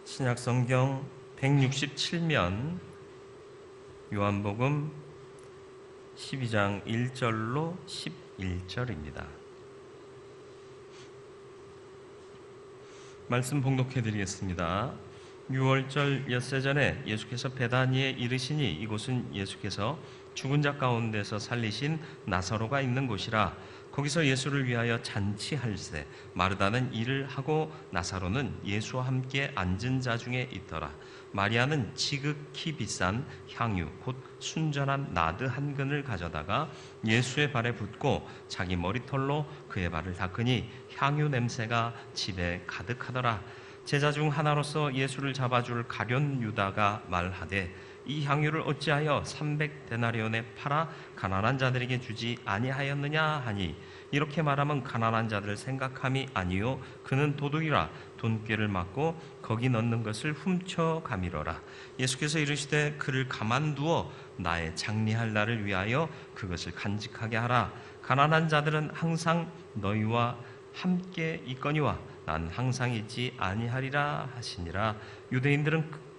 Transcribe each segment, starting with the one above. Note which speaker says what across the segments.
Speaker 1: 신약성경 167면 요한복음 12장 1절로 11절입니다. 말씀 봉독해 드리겠습니다. 6월절 엿새 전에 예수께서 베다니에 이르시니 이곳은 예수께서 죽은 자 가운데서 살리신 나사로가 있는 곳이라. 거기서 예수를 위하여 잔치할세 마르다는 일을 하고 나사로는 예수와 함께 앉은 자 중에 있더라. 마리아는 지극히 비싼 향유 곧 순전한 나드 한 근을 가져다가 예수의 발에 붓고 자기 머리털로 그의 발을 닦으니 향유 냄새가 집에 가득하더라. 제자 중 하나로서 예수를 잡아줄 가룟 유다가 말하되 이 향유를 어찌하여 300데나리온에 팔아 가난한 자들에게 주지 아니하였느냐 하니, 이렇게 말하면 가난한 자들을 생각함이 아니요 그는 도둑이라 돈꾀를 맞고 거기 넣는 것을 훔쳐가미러라. 예수께서 이르시되 그를 가만두어 나의 장리할 날을 위하여 그것을 간직하게 하라. 가난한 자들은 항상 너희와 함께 있거니와 난 항상 있지 아니하리라 하시니라.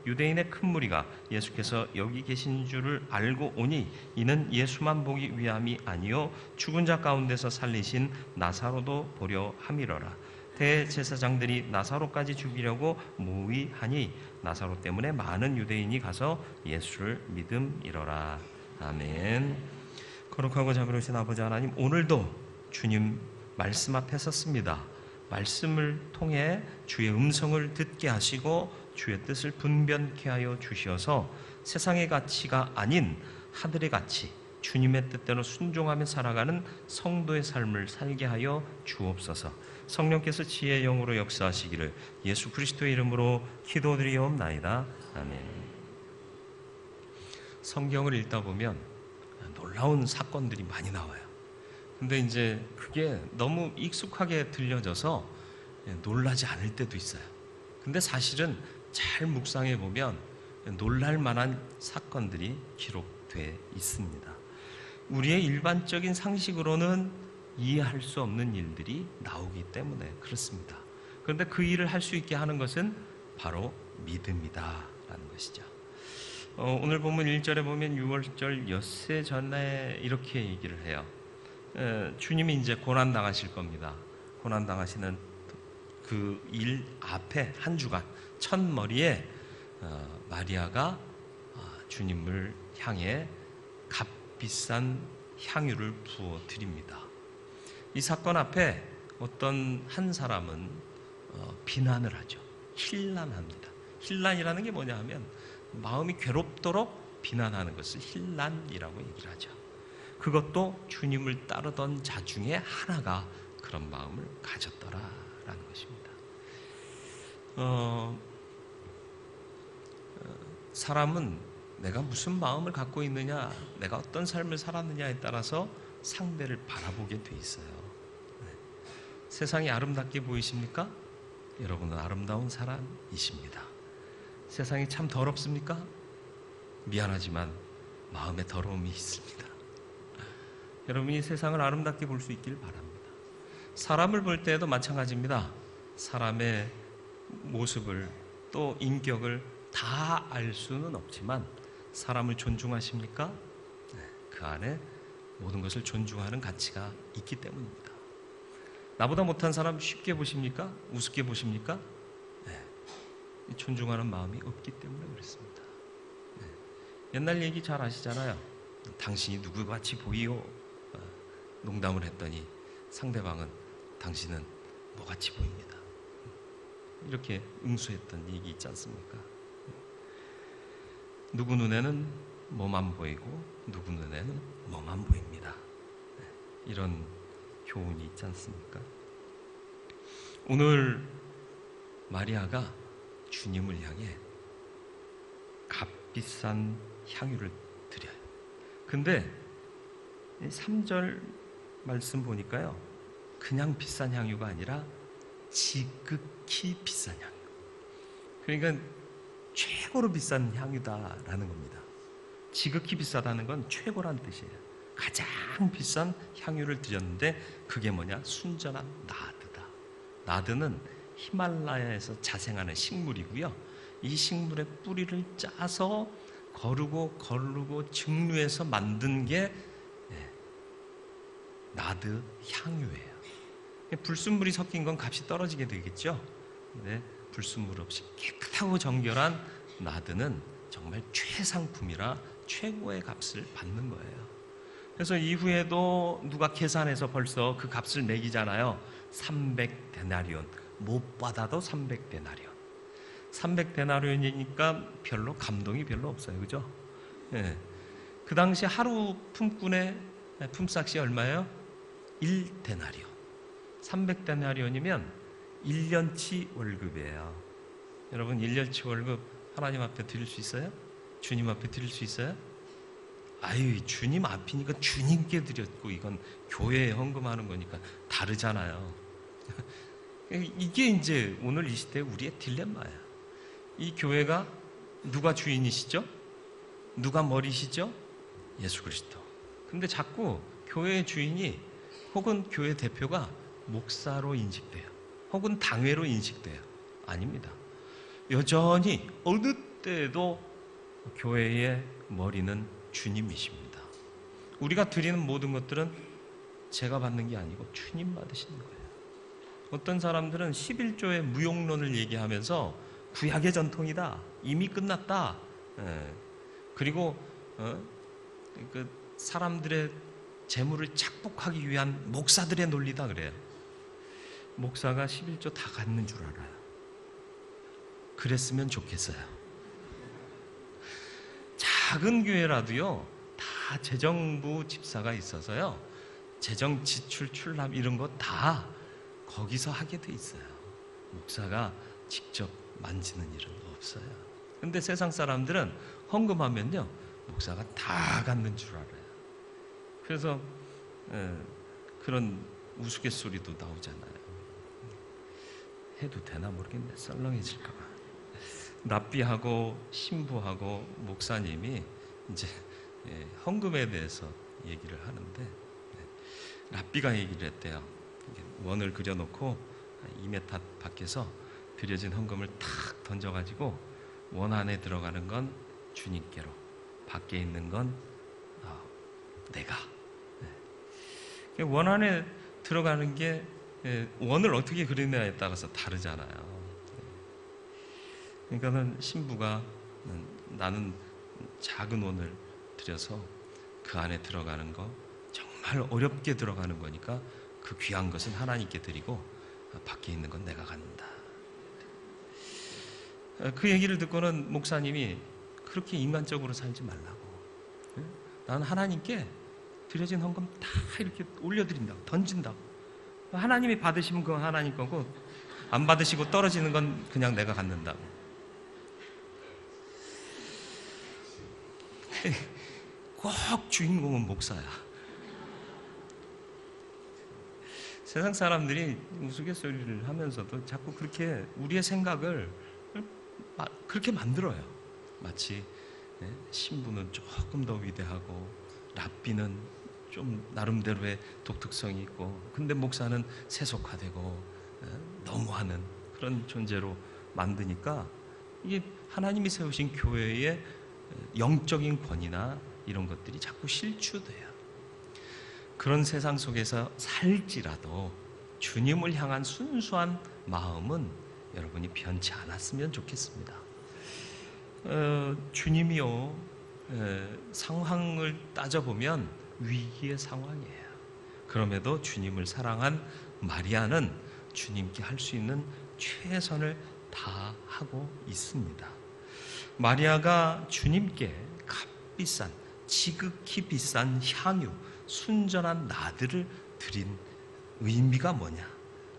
Speaker 1: 유대인의 큰 무리가 예수께서 여기 계신 줄을 알고 오니 이는 예수만 보기 위함이 아니요 죽은 자 가운데서 살리신 나사로도 보려 함이러라. 대제사장들이 나사로까지 죽이려고 모의하니 나사로 때문에 많은 유대인이 가서 예수를 믿음이러라. 아멘. 거룩하고 자비로우신 아버지 하나님, 오늘도 주님 말씀 앞에 섰습니다. 말씀을 통해 주의 음성을 듣게 하시고 주의 뜻을 분별케 하여 주시어서 세상의 가치가 아닌 하늘의 가치, 주님의 뜻대로 순종하며 살아가는 성도의 삶을 살게 하여 주옵소서. 성령께서 지혜의 영으로 역사하시기를 예수 그리스도의 이름으로 기도드리옵나이다. 아멘. 성경을 읽다 보면 놀라운 사건들이 많이 나와요. 근데 이제 그게 너무 익숙하게 들려져서 놀라지 않을 때도 있어요. 근데 사실은 잘 묵상해 보면 놀랄 만한 사건들이 기록되어 있습니다. 우리의 일반적인 상식으로는 이해할 수 없는 일들이 나오기 때문에 그렇습니다. 그런데 그 일을 할 수 있게 하는 것은 바로 믿음이다라는 것이죠. 오늘 본문 1절에 보면 6월절 엿새 전에 이렇게 얘기를 해요. 주님이 이제 고난당하실 겁니다. 고난당하시는 그 일 앞에 한 주간 첫머리에 마리아가 주님을 향해 값비싼 향유를 부어 드립니다. 이 사건 앞에 어떤 한 사람은 비난을 하죠. 힐난합니다. 힐난이라는 게 뭐냐 하면 마음이 괴롭도록 비난하는 것을 힐난이라고 얘기를 하죠. 그것도 주님을 따르던 자 중에 하나가 그런 마음을 가졌더라라는 것입니다. 사람은 내가 무슨 마음을 갖고 있느냐, 내가 어떤 삶을 살았느냐에 따라서 상대를 바라보게 돼 있어요. 세상이 아름답게 보이십니까? 여러분은 아름다운 사람이십니다. 세상이 참 더럽습니까? 미안하지만 마음에 더러움이 있습니다. 여러분이 세상을 아름답게 볼 수 있길 바랍니다. 사람을 볼 때에도 마찬가지입니다. 사람의 모습을 또 인격을 다 알 수는 없지만 사람을 존중하십니까? 그 안에 모든 것을 존중하는 가치가 있기 때문입니다. 나보다 못한 사람 쉽게 보십니까? 우습게 보십니까? 존중하는 마음이 없기 때문에 그렇습니다. 옛날 얘기 잘 아시잖아요. 당신이 누구같이 보이요? 농담을 했더니 상대방은 당신은 뭐같이 보입니다. 이렇게 응수했던 얘기 있지 않습니까? 누구 눈에는 뭐만 보이고 누구 눈에는 뭐만 보입니다. 이런 교훈이 있지 않습니까? 오늘 마리아가 주님을 향해 값비싼 향유를 드려요. 근데 3절 말씀 보니까요, 그냥 비싼 향유가 아니라 지극히 비싼 향유. 그러니까 최고로 비싼 향유다라는 겁니다. 지극히 비싸다는 건 최고란 뜻이에요. 가장 비싼 향유를 드렸는데 그게 뭐냐? 순전한 나드다. 나드는 히말라야에서 자생하는 식물이고요. 이 식물의 뿌리를 짜서 거르고 증류해서 만든 게 나드 향유예요. 불순물이 섞인 건 값이 떨어지게 되겠죠. 근데 불순물 없이 깨끗하고 정결한 나드는 정말 최상품이라 최고의 값을 받는 거예요. 그래서 이후에도 누가 계산해서 벌써 그 값을 매기잖아요. 300데나리온, 못 받아도 300데나리온. 300데나리온이니까 별로 감동이 별로 없어요, 그죠? 예. 그 당시 하루 품꾼의 품삯이 얼마예요? 1데나리온. 300데나리온이면 1년치 월급이에요. 여러분 1년치 월급 하나님 앞에 드릴 수 있어요? 주님 앞에 드릴 수 있어요? 아유, 주님 앞이니까 주님께 드렸고 이건 교회에 헌금하는 거니까 다르잖아요. 이게 이제 오늘 이 시대의 우리의 딜레마예요. 이 교회가 누가 주인이시죠? 누가 머리시죠? 예수 그리스도. 근데 자꾸 교회의 주인이 혹은 교회 대표가 목사로 인식돼요. 혹은 당회로 인식돼요. 아닙니다. 여전히 어느 때에도 교회의 머리는 주님이십니다. 우리가 드리는 모든 것들은 제가 받는 게 아니고 주님 받으시는 거예요. 어떤 사람들은 11조의 무용론을 얘기하면서 구약의 전통이다. 이미 끝났다. 그리고 그 사람들의 재물을 착복하기 위한 목사들의 논리다 그래요. 목사가 11조 다 갖는 줄 알아요. 그랬으면 좋겠어요. 작은 교회라도요, 다 재정부 집사가 있어서요, 재정 지출 출납 이런 거 다 거기서 하게 돼 있어요. 목사가 직접 만지는 일은 없어요. 근데 세상 사람들은 헌금하면요, 목사가 다 갖는 줄 알아요. 그래서 그런 우스갯소리도 나오잖아요. 해도 되나 모르겠네. 썰렁해질까 봐. 랍비하고 신부하고 목사님이 이제 헌금에 대해서 얘기를 하는데, 랍비가 얘기를 했대요. 원을 그려놓고 2m 밖에서 드려진 헌금을 탁 던져가지고 원 안에 들어가는 건 주님께로, 밖에 있는 건 내가. 원 안에 들어가는 게 원을 어떻게 그리느냐에 따라서 다르잖아요. 그러니까는 신부가 나는 작은 원을 들여서 그 안에 들어가는 거 정말 어렵게 들어가는 거니까 그 귀한 것은 하나님께 드리고 밖에 있는 건 내가 갖는다. 그 얘기를 듣고는 목사님이 그렇게 인간적으로 살지 말라고. 나는 하나님께 드려진 헌금 다 이렇게 올려드린다고, 던진다고. 하나님이 받으시면 그건 하나님 거고, 안 받으시고 떨어지는 건 그냥 내가 갖는다고. 꼭 주인공은 목사야. 세상 사람들이 우스갯소리를 하면서도 자꾸 그렇게 우리의 생각을 그렇게 만들어요. 마치 신부는 조금 더 위대하고 랍비는 좀 나름대로의 독특성이 있고, 근데 목사는 세속화되고 너무하는 그런 존재로 만드니까 이게 하나님이 세우신 교회의 영적인 권위나 이런 것들이 자꾸 실추돼요. 그런 세상 속에서 살지라도 주님을 향한 순수한 마음은 여러분이 변치 않았으면 좋겠습니다. 주님이요, 상황을 따져보면 위기의 상황이에요. 그럼에도 주님을 사랑한 마리아는 주님께 할 수 있는 최선을 다하고 있습니다. 마리아가 주님께 값비싼, 지극히 비싼 향유, 순전한 나드를 드린 의미가 뭐냐,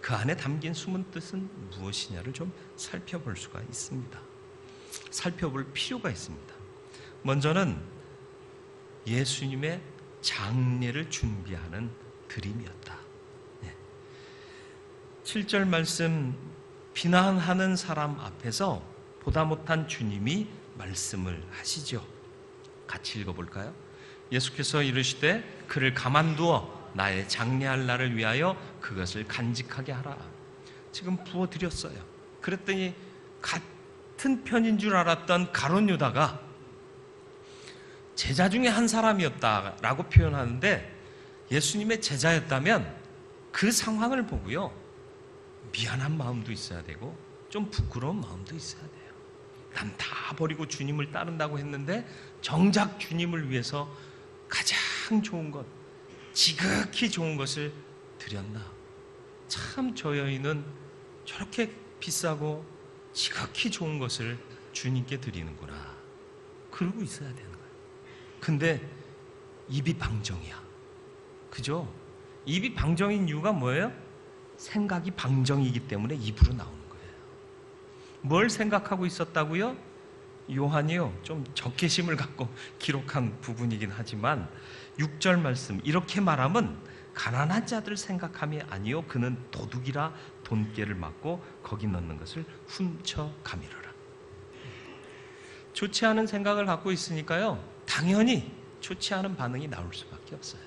Speaker 1: 그 안에 담긴 숨은 뜻은 무엇이냐를 좀 살펴볼 수가 있습니다. 살펴볼 필요가 있습니다. 먼저는 예수님의 장례를 준비하는 드림이었다. 7절 말씀, 비난하는 사람 앞에서 보다 못한 주님이 말씀을 하시죠. 같이 읽어볼까요? 예수께서 이르시되 그를 가만두어 나의 장례할 날을 위하여 그것을 간직하게 하라. 지금 부어드렸어요. 그랬더니 갓 같은 편인 줄 알았던 가룟 유다가 제자 중에 한 사람이었다라고 표현하는데, 예수님의 제자였다면 그 상황을 보고요, 미안한 마음도 있어야 되고 좀 부끄러운 마음도 있어야 돼요. 난 다 버리고 주님을 따른다고 했는데 정작 주님을 위해서 가장 좋은 것, 지극히 좋은 것을 드렸나? 참 저 여인은 저렇게 비싸고 지극히 좋은 것을 주님께 드리는구나, 그러고 있어야 되는 거예요. 근데 입이 방정이야. 그죠? 입이 방정인 이유가 뭐예요? 생각이 방정이기 때문에 입으로 나오는 거예요. 뭘 생각하고 있었다고요? 요한이요, 좀 적개심을 갖고 기록한 부분이긴 하지만 6절 말씀 이렇게 말하면, 가난한 자들 생각함이 아니요 그는 도둑이라 돈깨를 맞고 거기 넣는 것을 훔쳐 가미르라. 좋지 않은 생각을 갖고 있으니까요, 당연히 좋지 않은 반응이 나올 수밖에 없어요.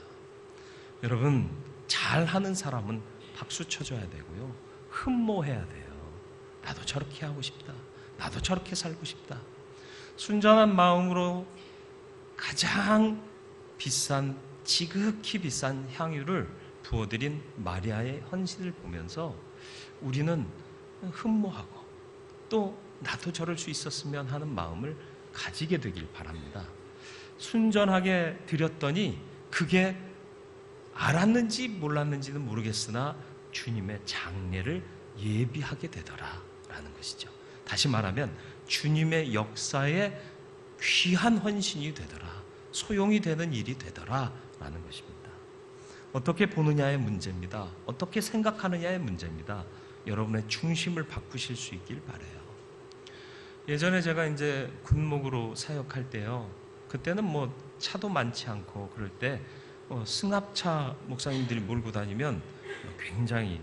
Speaker 1: 여러분, 잘하는 사람은 박수 쳐줘야 되고요, 흠모해야 돼요. 나도 저렇게 하고 싶다, 나도 저렇게 살고 싶다. 순전한 마음으로 가장 비싼, 지극히 비싼 향유를 부어드린 마리아의 헌신을 보면서 우리는 흠모하고 또 나도 저럴 수 있었으면 하는 마음을 가지게 되길 바랍니다. 순전하게 드렸더니 그게 알았는지 몰랐는지는 모르겠으나 주님의 장례를 예비하게 되더라라는 것이죠. 다시 말하면 주님의 역사에 귀한 헌신이 되더라, 소용이 되는 일이 되더라라는 것입니다. 어떻게 보느냐의 문제입니다. 어떻게 생각하느냐의 문제입니다. 여러분의 중심을 바꾸실 수 있길 바라요. 예전에 제가 이제 군목으로 사역할 때요, 그때는 뭐 차도 많지 않고 그럴 때 승합차 목사님들이 몰고 다니면 굉장히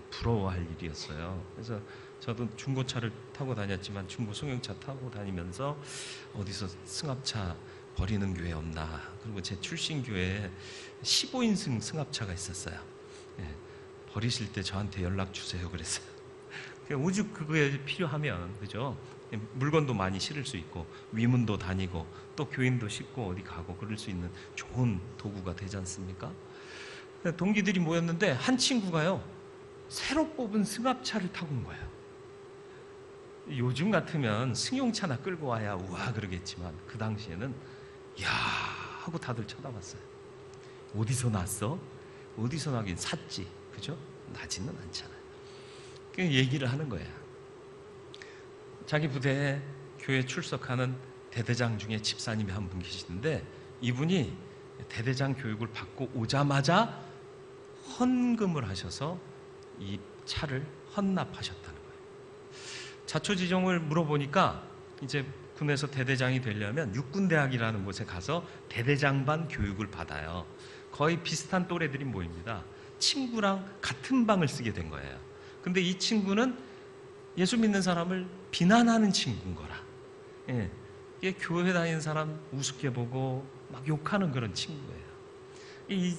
Speaker 1: 부러워할 일이었어요. 그래서 저도 중고차를 타고 다녔지만 중고 승용차 타고 다니면서 어디서 승합차 버리는 교회 없나, 그리고 제 출신 교회에 15인승 승합차가 있었어요. 버리실 때 저한테 연락 주세요 그랬어요. 오죽 그거에 필요하면, 그죠? 물건도 많이 실을 수 있고 위문도 다니고 또 교인도 싣고 어디 가고 그럴 수 있는 좋은 도구가 되지 않습니까? 동기들이 모였는데 한 친구가요, 새로 뽑은 승합차를 타고 온 거예요. 요즘 같으면 승용차나 끌고 와야 우와 그러겠지만 그 당시에는 야 하고 다들 쳐다봤어요. 어디서 났어? 어디서 나긴 샀지, 그죠? 나지는 않잖아요. 그 얘기를 하는 거야. 자기 부대에 교회 출석하는 대대장 중에 집사님이 한 분 계시는데, 이분이 대대장 교육을 받고 오자마자 헌금을 하셔서 이 차를 헌납하셨다는 거예요. 자초지종을 물어보니까 이제 군에서 대대장이 되려면 육군대학이라는 곳에 가서 대대장반 교육을 받아요. 거의 비슷한 또래들이 모입니다. 친구랑 같은 방을 쓰게 된 거예요. 근데 이 친구는 예수 믿는 사람을 비난하는 친구인 거라. 이게 교회 다니는 사람 우습게 보고 막 욕하는 그런 친구예요. 이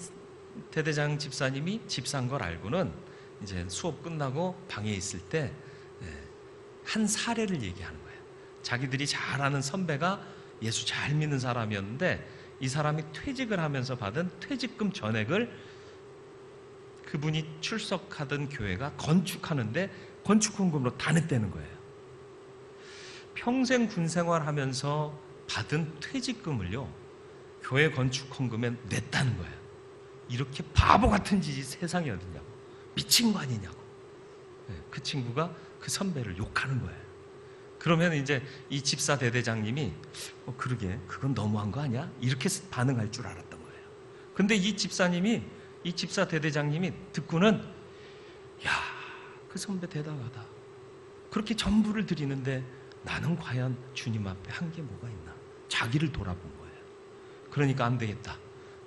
Speaker 1: 대대장 집사님이 집사인 걸 알고는 이제 수업 끝나고 방에 있을 때 한 사례를 얘기하는 거예요. 자기들이 잘 아는 선배가 예수 잘 믿는 사람이었는데 이 사람이 퇴직을 하면서 받은 퇴직금 전액을 그분이 출석하던 교회가 건축하는데 건축헌금으로 다 냈다는 거예요. 평생 군생활하면서 받은 퇴직금을요, 교회 건축헌금에 냈다는 거예요. 이렇게 바보 같은 짓이 세상에 어딨냐고, 미친 거 아니냐고. 그 친구가 그 선배를 욕하는 거예요. 그러면 이제 이 집사 대대장님이 그러게 그건 너무한 거 아니야? 이렇게 반응할 줄 알았던 거예요. 근데 이 집사 대대장님이 듣고는 야, 그 선배 대단하다. 그렇게 전부를 드리는데 나는 과연 주님 앞에 한 게 뭐가 있나? 자기를 돌아본 거예요. 그러니까 안 되겠다.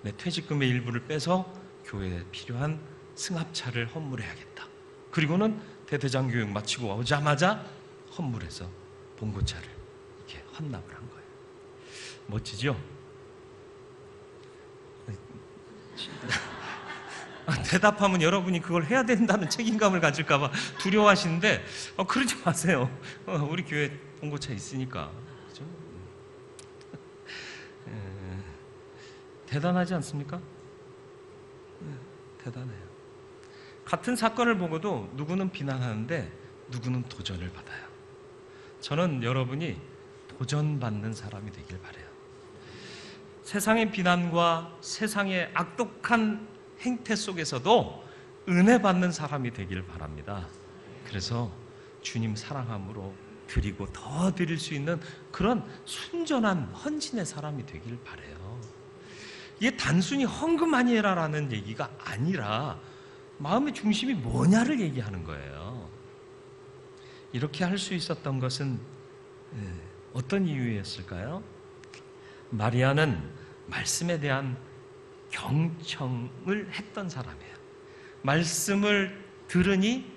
Speaker 1: 내 퇴직금의 일부를 빼서 교회에 필요한 승합차를 헌물해야겠다. 그리고는 대대장 교육 마치고 오자마자 헌물해서 봉고차를 이렇게 헌납을 한 거예요. 멋지죠? 대답하면 여러분이 그걸 해야 된다는 책임감을 가질까 봐 두려워하시는데 그러지 마세요. 우리 교회 봉고차 있으니까. 그죠? 대단하지 않습니까? 대단해요. 같은 사건을 보고도 누구는 비난하는데 누구는 도전을 받아요. 저는 여러분이 도전받는 사람이 되길 바라요. 세상의 비난과 세상의 악독한 행태 속에서도 은혜 받는 사람이 되길 바랍니다. 그래서 주님 사랑함으로 드리고 더 드릴 수 있는 그런 순전한 헌신의 사람이 되길 바라요. 이게 단순히 헌금 많이 해라라는 얘기가 아니라 마음의 중심이 뭐냐를 얘기하는 거예요. 이렇게 할 수 있었던 것은 어떤 이유였을까요? 마리아는 말씀에 대한 경청을 했던 사람이에요. 말씀을 들으니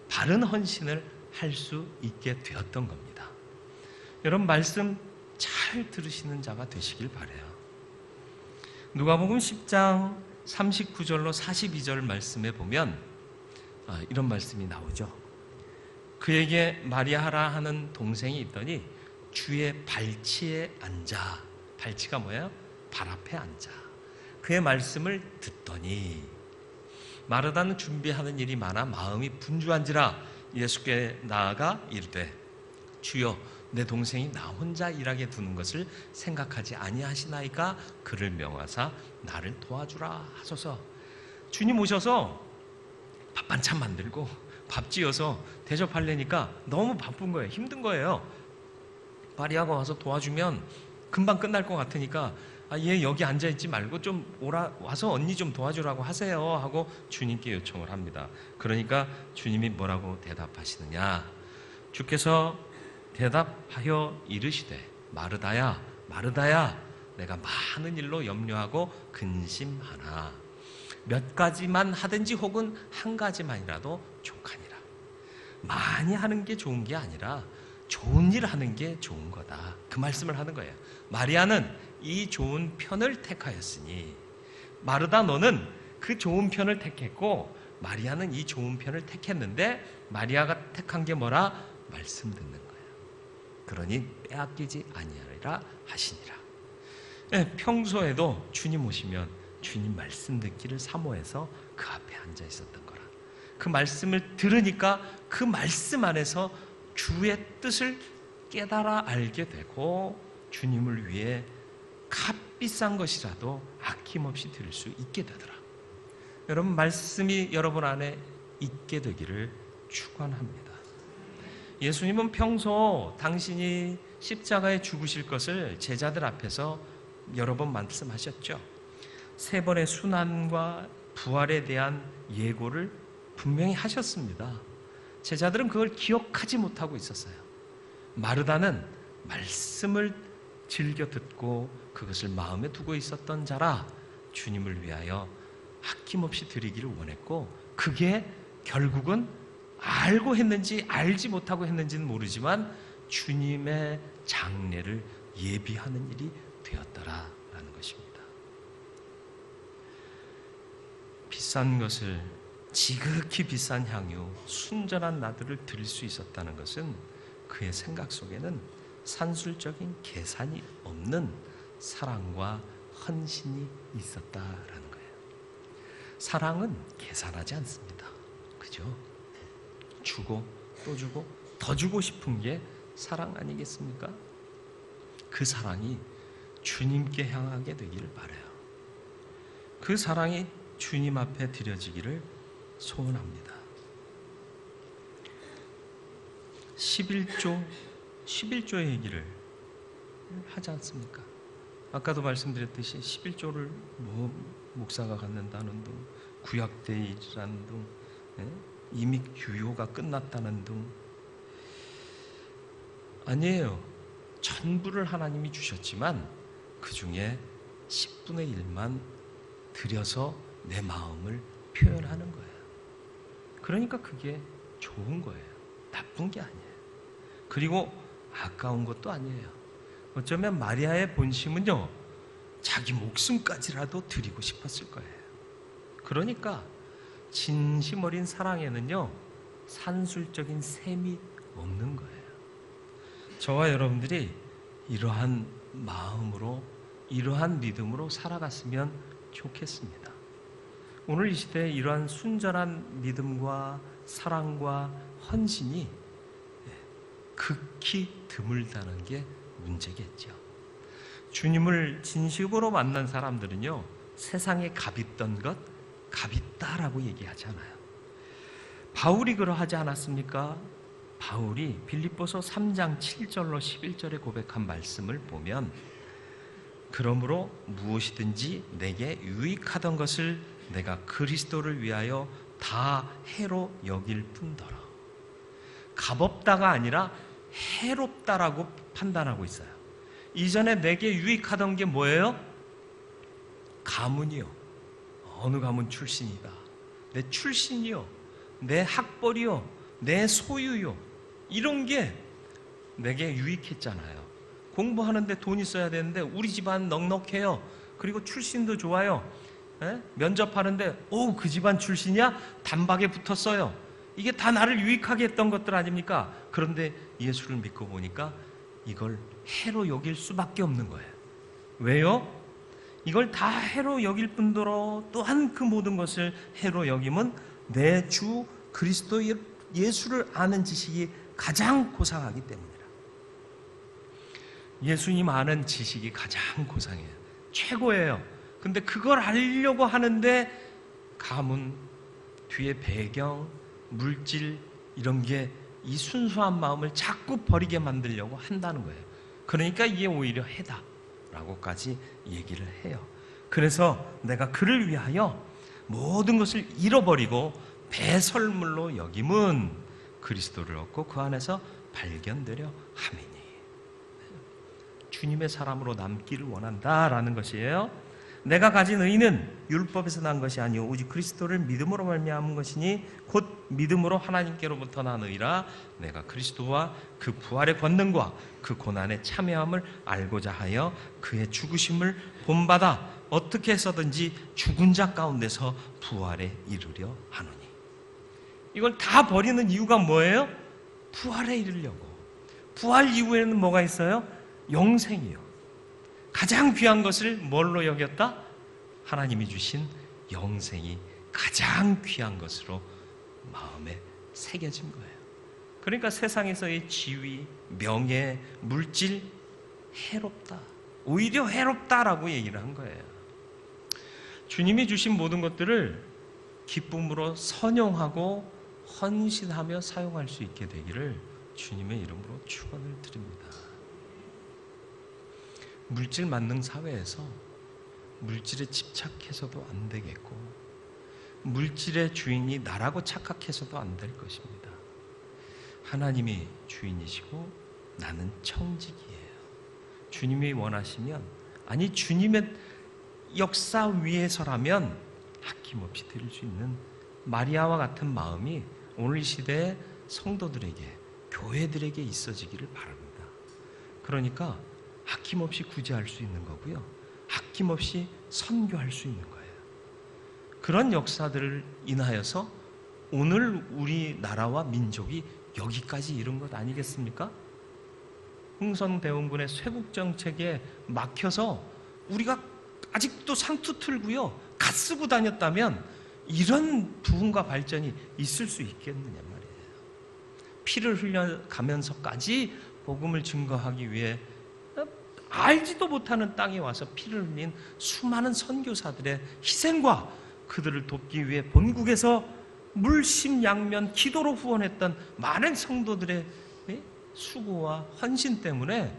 Speaker 1: 바른 헌신을 할 수 있게 되었던 겁니다. 여러분, 말씀 잘 들으시는 자가 되시길 바라요. 누가복음 10장 39절로 42절 말씀에 보면 이런 말씀이 나오죠. 그에게 마리아라 하는 동생이 있더니 주의 발치에 앉아, 발치가 뭐예요? 발 앞에 앉아 그의 말씀을 듣더니, 마르다는 준비하는 일이 많아 마음이 분주한지라 예수께 나아가 이르되 주여 내 동생이 나 혼자 일하게 두는 것을 생각하지 아니하시나이까 그를 명하사 나를 도와주라 하소서. 주님 오셔서 밥 반찬 만들고 밥 지어서 대접하려니까 너무 바쁜 거예요. 힘든 거예요. 마리아가 와서 도와주면 금방 끝날 것 같으니까 얘 여기 앉아있지 말고 좀 와서 언니 좀 도와주라고 하세요 하고 주님께 요청을 합니다. 그러니까 주님이 뭐라고 대답하시느냐? 주께서 대답하여 이르시되 마르다야 마르다야 내가 많은 일로 염려하고 근심하나 몇 가지만 하든지 혹은 한 가지만이라도 족하니라. 많이 하는 게 좋은 게 아니라 좋은 일 하는 게 좋은 거다. 그 말씀을 하는 거예요. 마리아는 이 좋은 편을 택하였으니, 마르다 너는 그 좋은 편을 택했고 마리아는 이 좋은 편을 택했는데 마리아가 택한 게 뭐라? 말씀 듣는 거예요. 그러니 빼앗기지 아니하리라 하시니라. 평소에도 주님 오시면 주님 말씀 듣기를 사모해서 그 앞에 앉아 있었던 거라. 그 말씀을 들으니까 그 말씀 안에서 주의 뜻을 깨달아 알게 되고 주님을 위해 값비싼 것이라도 아낌없이 드릴 수 있게 되더라. 여러분, 말씀이 여러분 안에 있게 되기를 축원합니다. 예수님은 평소 당신이 십자가에 죽으실 것을 제자들 앞에서 여러 번 말씀하셨죠. 3번의 순환과 부활에 대한 예고를 분명히 하셨습니다. 제자들은 그걸 기억하지 못하고 있었어요. 마르다는 말씀을 즐겨 듣고 그것을 마음에 두고 있었던 자라 주님을 위하여 아낌없이 드리기를 원했고, 그게 결국은 알고 했는지 알지 못하고 했는지는 모르지만 주님의 장례를 예비하는 일이 되었더라라는 것입니다. 비싼 것을, 지극히 비싼 향유, 순전한 나들을 드릴 수 있었다는 것은 그의 생각 속에는 산술적인 계산이 없는 사랑과 헌신이 있었다라는 거예요. 사랑은 계산하지 않습니다. 그죠? 주고 또 주고 더 주고 싶은 게 사랑 아니겠습니까? 그 사랑이 주님께 향하게 되기를 바라요. 그 사랑이 주님 앞에 드려지기를 소원합니다. 11조의 얘기를 하지 않습니까? 아까도 말씀드렸듯이 11조를 목사가 갖는다는 둥, 구약대일이라는 둥, 이미 유효가 끝났다는 둥. 아니에요. 전부를 하나님이 주셨지만 그 중에 10분의 1만 드려서 내 마음을 표현하는 거예요. 그러니까 그게 좋은 거예요. 나쁜 게 아니에요. 그리고 아까운 것도 아니에요. 어쩌면 마리아의 본심은요, 자기 목숨까지라도 드리고 싶었을 거예요. 그러니까 진심 어린 사랑에는요, 산술적인 셈이 없는 거예요. 저와 여러분들이 이러한 마음으로, 이러한 믿음으로 살아갔으면 좋겠습니다. 오늘 이 시대에 이러한 순전한 믿음과 사랑과 헌신이 극히 드물다는 게 문제겠죠. 주님을 진심으로 만난 사람들은요, 세상에 값 있던 것, 값 있다라고 얘기하잖아요. 바울이 그러하지 않았습니까? 바울이 빌립보서 3장 7절로 11절에 고백한 말씀을 보면, 그러므로 무엇이든지 내게 유익하던 것을 내가 그리스도를 위하여 다 해로 여길 뿐더러, 값없다가 아니라 해롭다라고 판단하고 있어요. 이전에 내게 유익하던 게 뭐예요? 가문이요. 어느 가문 출신이다. 내 출신이요. 내 학벌이요. 내 소유요. 이런 게 내게 유익했잖아요. 공부하는데 돈 있어야 되는데 우리 집안 넉넉해요. 그리고 출신도 좋아요. 면접하는데 그 집안 출신이야? 단박에 붙었어요. 이게 다 나를 유익하게 했던 것들 아닙니까? 그런데 예수를 믿고 보니까 이걸 해로 여길 수밖에 없는 거예요. 왜요? 이걸 다 해로 여길 뿐더러 또한 그 모든 것을 해로 여김은 내 주 그리스도 예수를 아는 지식이 가장 고상하기 때문이라. 예수님 아는 지식이 가장 고상해요. 최고예요. 근데 그걸 알려고 하는데 가문, 뒤에 배경, 물질 이런 게 이 순수한 마음을 자꾸 버리게 만들려고 한다는 거예요. 그러니까 이게 오히려 해다라고까지 얘기를 해요. 그래서 내가 그를 위하여 모든 것을 잃어버리고 배설물로 여김은 그리스도를 얻고 그 안에서 발견되려 함이니. 주님의 사람으로 남기를 원한다라는 것이에요. 내가 가진 의는 율법에서 난 것이 아니오 오직 그리스도를 믿음으로 말미암은 것이니 곧 믿음으로 하나님께로부터 난 의라. 내가 그리스도와 그 부활의 권능과 그 고난의 참여함을 알고자 하여 그의 죽으심을 본받아 어떻게 해서든지 죽은 자 가운데서 부활에 이르려 하노니. 이걸 다 버리는 이유가 뭐예요? 부활에 이르려고. 부활 이후에는 뭐가 있어요? 영생이요. 가장 귀한 것을 뭘로 여겼다? 하나님이 주신 영생이 가장 귀한 것으로 마음에 새겨진 거예요. 그러니까 세상에서의 지위, 명예, 물질 해롭다. 오히려 해롭다라고 얘기를 한 거예요. 주님이 주신 모든 것들을 기쁨으로 선용하고 헌신하며 사용할 수 있게 되기를 주님의 이름으로 축원을 드립니다. 물질 만능 사회에서 물질에 집착해서도 안 되겠고 물질의 주인이 나라고 착각해서도 안 될 것입니다. 하나님이 주인이시고 나는 청직이에요. 주님이 원하시면, 아니 주님의 역사 위에서라면 아낌없이 드릴 수 있는 마리아와 같은 마음이 오늘 시대의 성도들에게, 교회들에게 있어지기를 바랍니다. 그러니까 아낌없이 구제할 수 있는 거고요. 아낌없이 선교할 수 있는 거예요. 그런 역사들을 인하여서 오늘 우리나라와 민족이 여기까지 이른 것 아니겠습니까? 흥선대원군의 쇄국정책에 막혀서 우리가 아직도 상투 틀고요, 갓 쓰고 다녔다면 이런 부흥과 발전이 있을 수 있겠느냐 말이에요. 피를 흘려가면서까지 복음을 증거하기 위해 알지도 못하는 땅에 와서 피를 흘린 수많은 선교사들의 희생과 그들을 돕기 위해 본국에서 물심양면 기도로 후원했던 많은 성도들의 수고와 헌신 때문에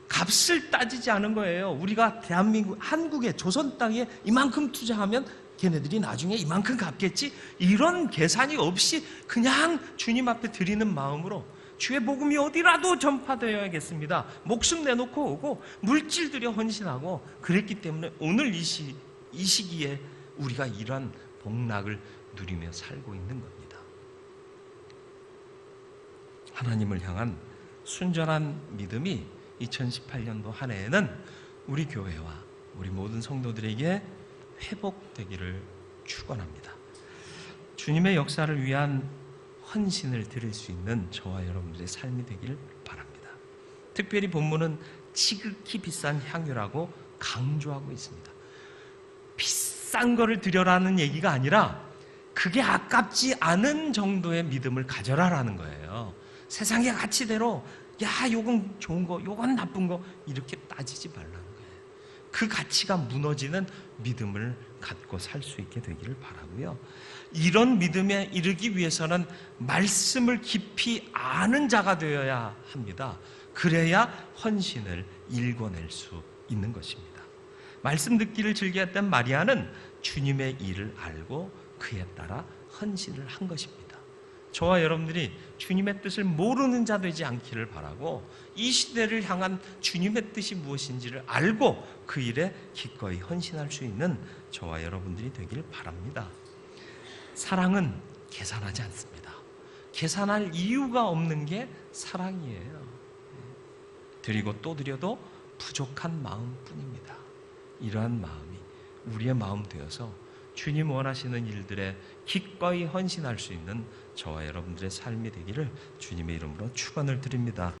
Speaker 1: 값을 따지지 않은 거예요. 우리가 대한민국, 한국의 조선 땅에 이만큼 투자하면 걔네들이 나중에 이만큼 갚겠지? 이런 계산이 없이 그냥 주님 앞에 드리는 마음으로 주의 복음이 어디라도 전파되어야겠습니다. 목숨 내놓고 오고 물질 들여 헌신하고 그랬기 때문에 오늘 이 시기에 우리가 이러한 복락을 누리며 살고 있는 겁니다. 하나님을 향한 순전한 믿음이 2018년도 한 해에는 우리 교회와 우리 모든 성도들에게 회복되기를 축원합니다. 주님의 역사를 위한 헌신을 드릴 수 있는 저와 여러분들의 삶이 되길 바랍니다. 특별히 본문은 지극히 비싼 향유라고 강조하고 있습니다. 비싼 거를 드려라는 얘기가 아니라 그게 아깝지 않은 정도의 믿음을 가져라라는 거예요. 세상의 가치대로 야, 요건 좋은 거, 요건 나쁜 거 이렇게 따지지 말라는 거예요. 그 가치가 무너지는 믿음을 갖고 살 수 있게 되기를 바라고요. 이런 믿음에 이르기 위해서는 말씀을 깊이 아는 자가 되어야 합니다. 그래야 헌신을 일궈낼 수 있는 것입니다. 말씀 듣기를 즐겼던 마리아는 주님의 일을 알고 그에 따라 헌신을 한 것입니다. 저와 여러분들이 주님의 뜻을 모르는 자 되지 않기를 바라고 이 시대를 향한 주님의 뜻이 무엇인지를 알고 그 일에 기꺼이 헌신할 수 있는 저와 여러분들이 되길 바랍니다. 사랑은 계산하지 않습니다. 계산할 이유가 없는 게 사랑이에요. 드리고 또 드려도 부족한 마음뿐입니다. 이러한 마음이 우리의 마음 되어서 주님 원하시는 일들에 기꺼이 헌신할 수 있는 저와 여러분들의 삶이 되기를 주님의 이름으로 축원을 드립니다.